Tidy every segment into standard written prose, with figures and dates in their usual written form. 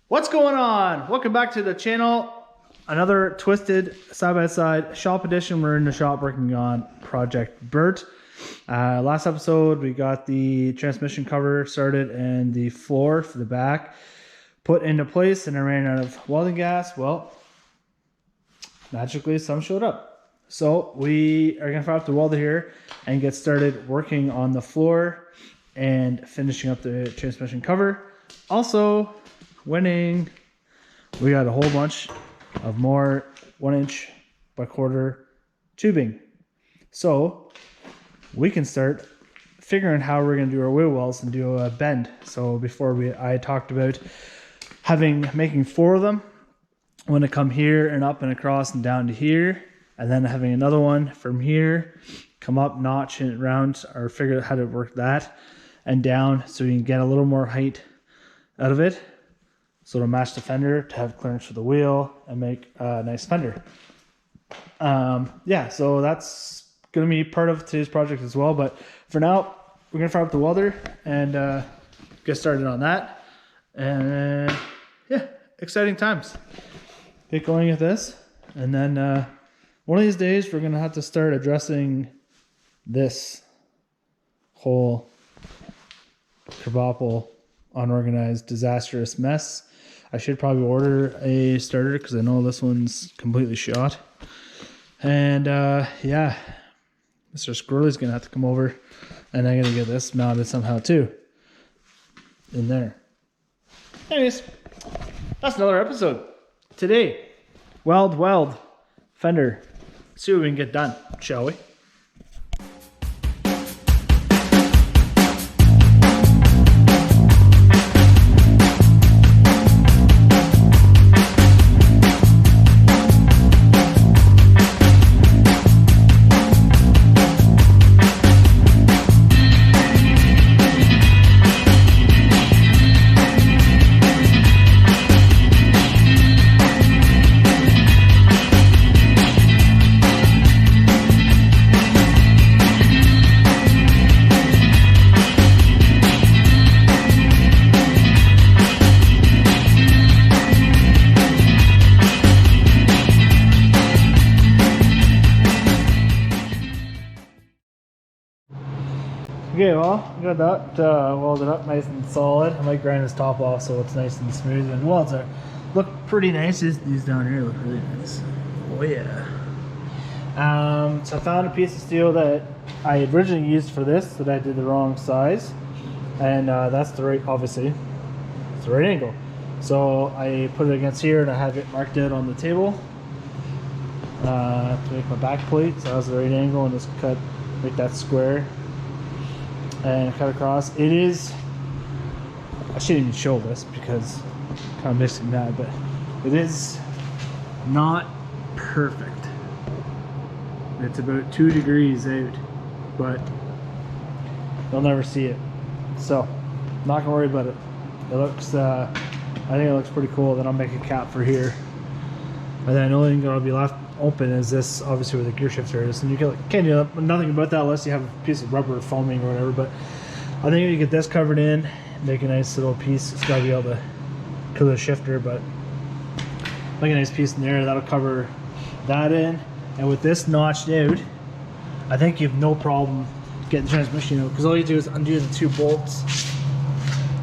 What's going on? Welcome back to the channel. Another twisted side-by-side shop edition. We're in the shop working on Project Bert. Last episode we got the transmission cover started and the floor for the back put into place, and I ran out of welding gas. Well, magically some showed up. So we are gonna have to weld it here and get started working on the floor and finishing up the transmission cover. Also, winning, we got a whole bunch of more 1" by 1/4 tubing, so we can start figuring how we're going to do our wheel wells and do a bend. So before I talked about making 4 of them, when to come here and up and across and down to here, and then having another one from here come up, notch it around, or figure out how to work that and down so you can get a little more height out of it, so to match the fender, to have clearance for the wheel and make a nice fender. Yeah, so that's going to be part of today's project as well. But for now, we're going to fire up the welder and get started on that. And yeah, exciting times. Get going with this. And then one of these days, we're going to have to start addressing this whole kerbople, unorganized, disastrous mess. I should probably order a starter because I know this one's completely shot. And yeah, Mr. Squirrely's gonna have to come over, and I'm gonna get this mounted somehow too in there. Anyways, that's another episode. Today, weld, fender. See what we can get done, shall we? Okay, well, we got that welded up nice and solid. I might grind this top off so it's nice and smooth. And welds look pretty nice. These down here look really nice. Oh yeah. So I found a piece of steel that I originally used for this that I did the wrong size, and that's the right, obviously, it's the right angle. So I put it against here and I have it marked out on the table to make my back plate. So that was the right angle, and just cut, make that square. And cut across. It is, I shouldn't even show this because I'm kind of missing that, but it is not perfect. It's about 2 degrees out, but you'll never see it. So, not gonna worry about it. It looks, I think it looks pretty cool. Then I'll make a cap for here. And then the only thing that'll be left open is this, obviously, where the gear shifter is, and you can't do nothing about that unless you have a piece of rubber foaming or whatever. But I think if you get this covered in, make a nice little piece. It's got to be able to cover the shifter, but make a nice piece in there that'll cover that in. And with this notched out, I think you have no problem getting the transmission out, because all you do is undo the 2 bolts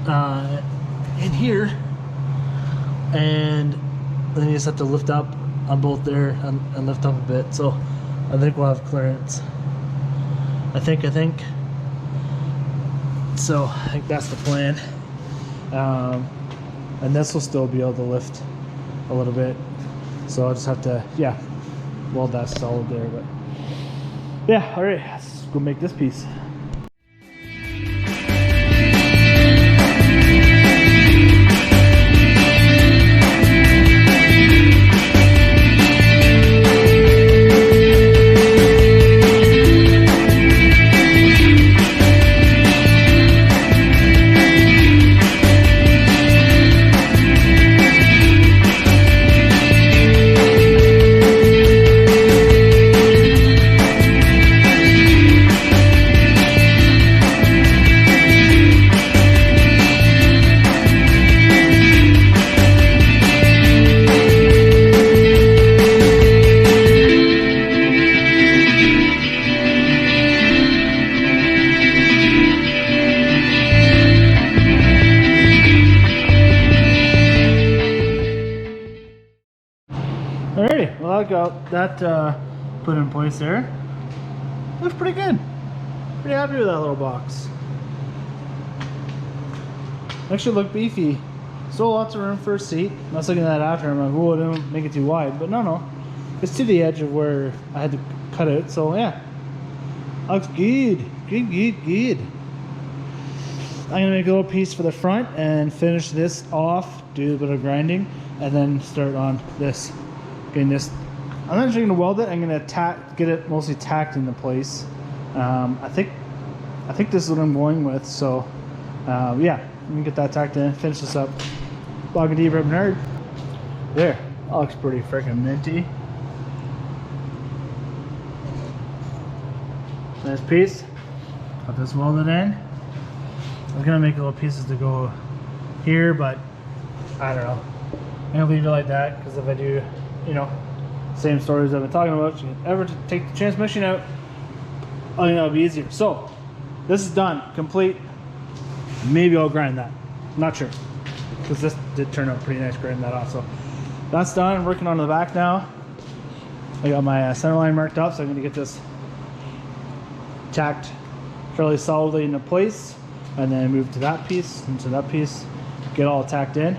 in here, and then you just have to lift up on both there and lift up a bit. So I think we'll have clearance. I think so. I think that's the plan. And this will still be able to lift a little bit. So I'll just have to, yeah, weld that solid there. But yeah, all right, let's go make this piece. well, I got that put in place there. Looks pretty good. Pretty happy with that little box. Actually look beefy. Still lots of room for a seat. I was looking at that after. I'm like, whoa, don't make it too wide. But no. It's to the edge of where I had to cut it. So yeah. Looks good. Good. I'm gonna make a little piece for the front and finish this off, do a bit of grinding, and then start on this. Getting this. I'm not actually gonna weld it. I'm gonna get it mostly tacked into place. I think this is what I'm going with. So yeah, let me get that tacked in, finish this up. Bog and deep rib nerd. There, that looks pretty freaking minty. Nice piece. Got this welded in. I was gonna make little pieces to go here, but I don't know. I'm gonna leave it like that because if I do, you know, same stories I've been talking about, if you ever take the transmission out, I think that'll be easier. So this is done, complete. Maybe I'll grind that. Not sure, because this did turn out pretty nice grinding that off. So that's done. I'm working on the back now. I got my center line marked up, so I'm gonna get this tacked fairly solidly into place, and then move to that piece, into that piece, get all tacked in.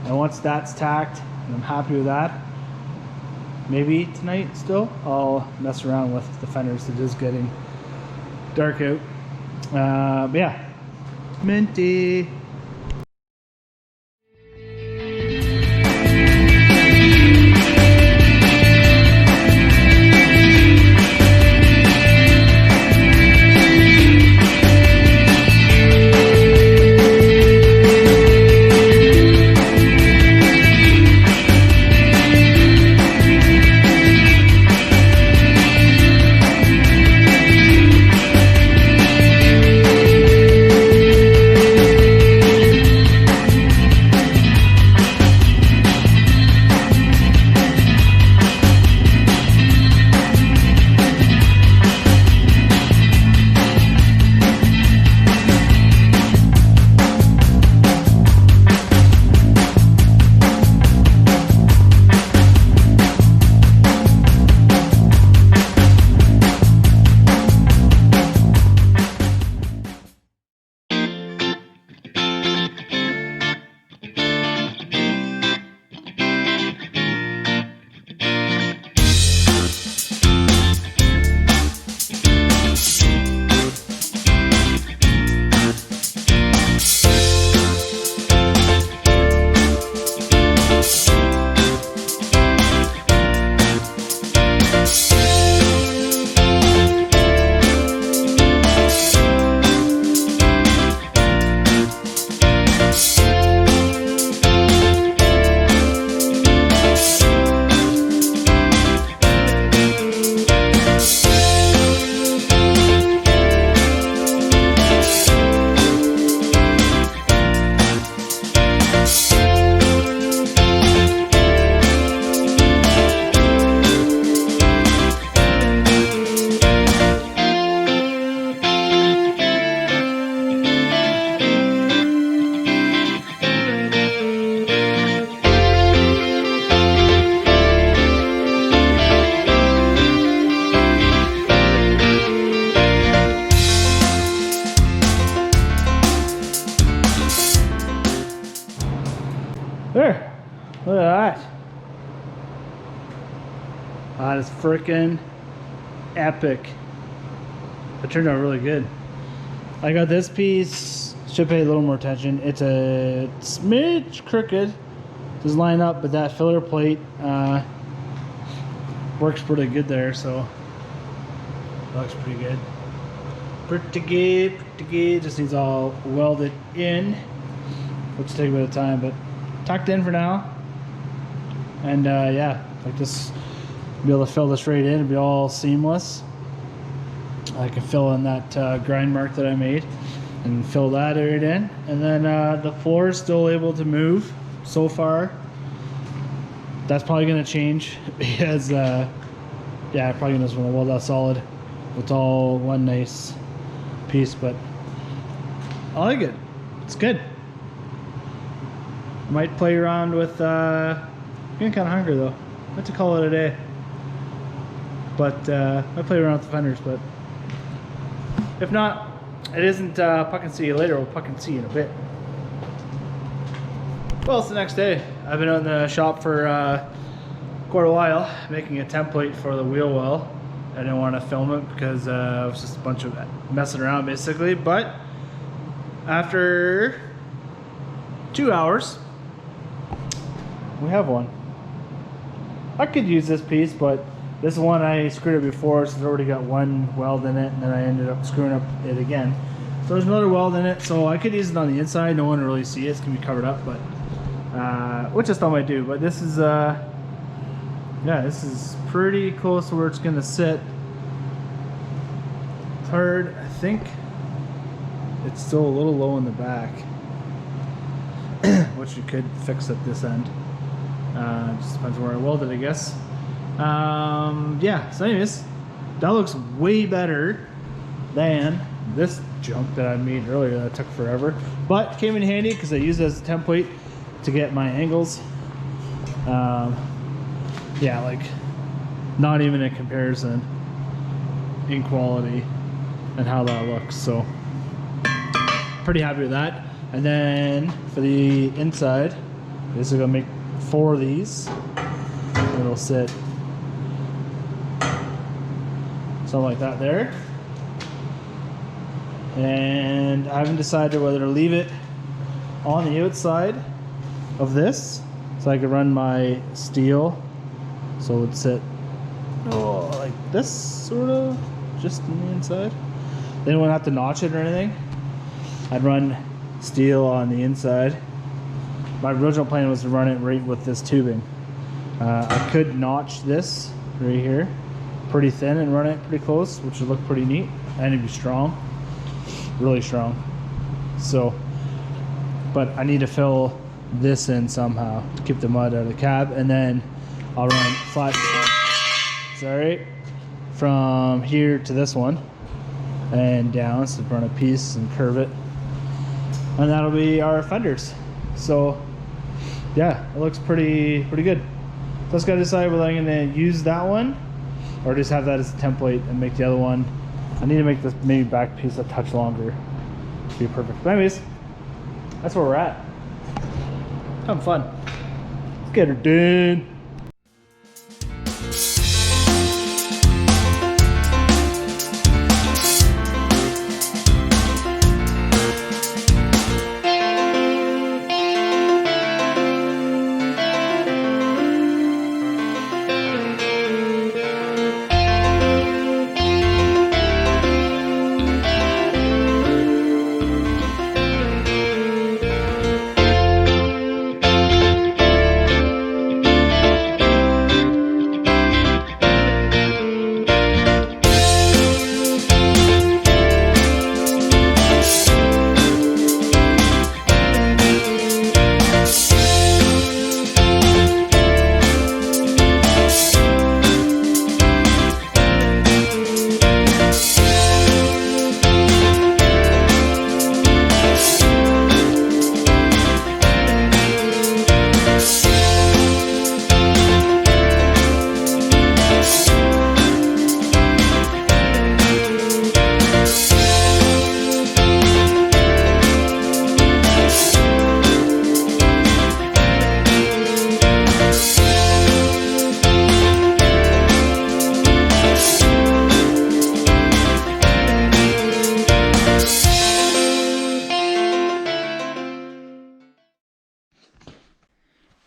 And once that's tacked, and I'm happy with that, maybe tonight still, I'll mess around with the fenders. It is getting dark out. But yeah, minty. There, look at that. That is freaking epic. It turned out really good. I got this piece, should pay a little more attention. It's a smidge crooked, just line up, but that filler plate works pretty good there, so looks pretty good. Pretty good. Just needs all welded in, which will take a bit of time, but tucked in for now. And yeah, like this, be able to fill this right in and be all seamless. I can fill in that grind mark that I made and fill that right in. And then the floor is still able to move so far. That's probably going to change because yeah, I'm probably just want to weld that solid with all one nice piece, but I like it. It's good. Might play around with getting kind of hungry though. Let's call it a day. But I play around with the fenders, but if not, it isn't fucking see you later. We'll fucking see you in a bit. Well, it's the next day. I've been out in the shop for quite a while making a template for the wheel well. I didn't want to film it because it was just a bunch of messing around basically, but after 2 hours we have one. I could use this piece, but this one I screwed it before, so it's already got one weld in it, and then I ended up screwing up it again. So there's another weld in it, so I could use it on the inside. No one will really see it. It's gonna be covered up, but which I still might do. But this is yeah, this is pretty close to where it's gonna sit. Third, I think it's still a little low in the back, which you could fix at this end. Just depends where I weld it, I guess. Yeah, so anyways, that looks way better than this junk that I made earlier that took forever, but it came in handy because I used it as a template to get my angles. Yeah, like not even a comparison in quality and how that looks, so pretty happy with that. And then for the inside, this is gonna make 4 of these. It'll sit something like that there. And I haven't decided whether to leave it on the outside of this so I could run my steel, so it would sit like this, sort of, just on the inside. They don't have to notch it or anything. I'd run steel on the inside. My original plan was to run it right with this tubing. I could notch this right here pretty thin and run it pretty close, which would look pretty neat, and it'd be strong, really strong. So, but I need to fill this in somehow to keep the mud out of the cab, and then I'll run flat, sorry, from here to this one and down, so run a piece and curve it, and that'll be our fenders. So yeah, it looks pretty good. So I just gotta decide whether I'm gonna use that one or just have that as a template and make the other one. I need to make this maybe back piece a touch longer to be perfect. But anyways, that's where we're at. Having fun. Let's get her done.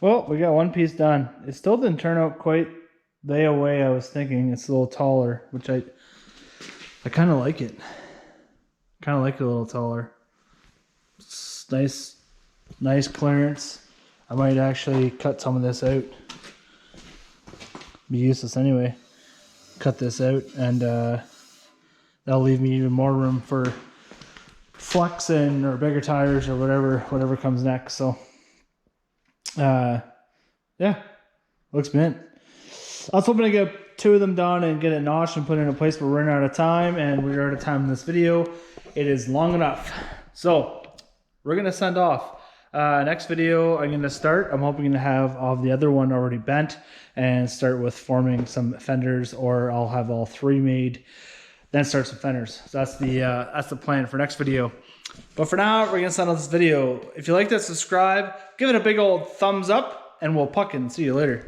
Well, we got one piece done. It still didn't turn out quite the way I was thinking. It's a little taller, which I kind of like it. Kind of like it a little taller. It's nice clearance. I might actually cut some of this out. Be useless anyway. Cut this out, and that'll leave me even more room for flexing or bigger tires or whatever comes next. So yeah, looks mint. I was hoping to get 2 of them done and get it notched and put it in a place, but we're running out of time, and we're out of time in this video. It is long enough. So we're gonna send off. Next video I'm gonna start. I'm hoping to have all of the other one already bent and start with forming some fenders, or I'll have all 3 made, then start some fenders. So that's the plan for next video. But for now, we're gonna send out this video. If you like this, subscribe, give it a big old thumbs up, and we'll puckin' see you later.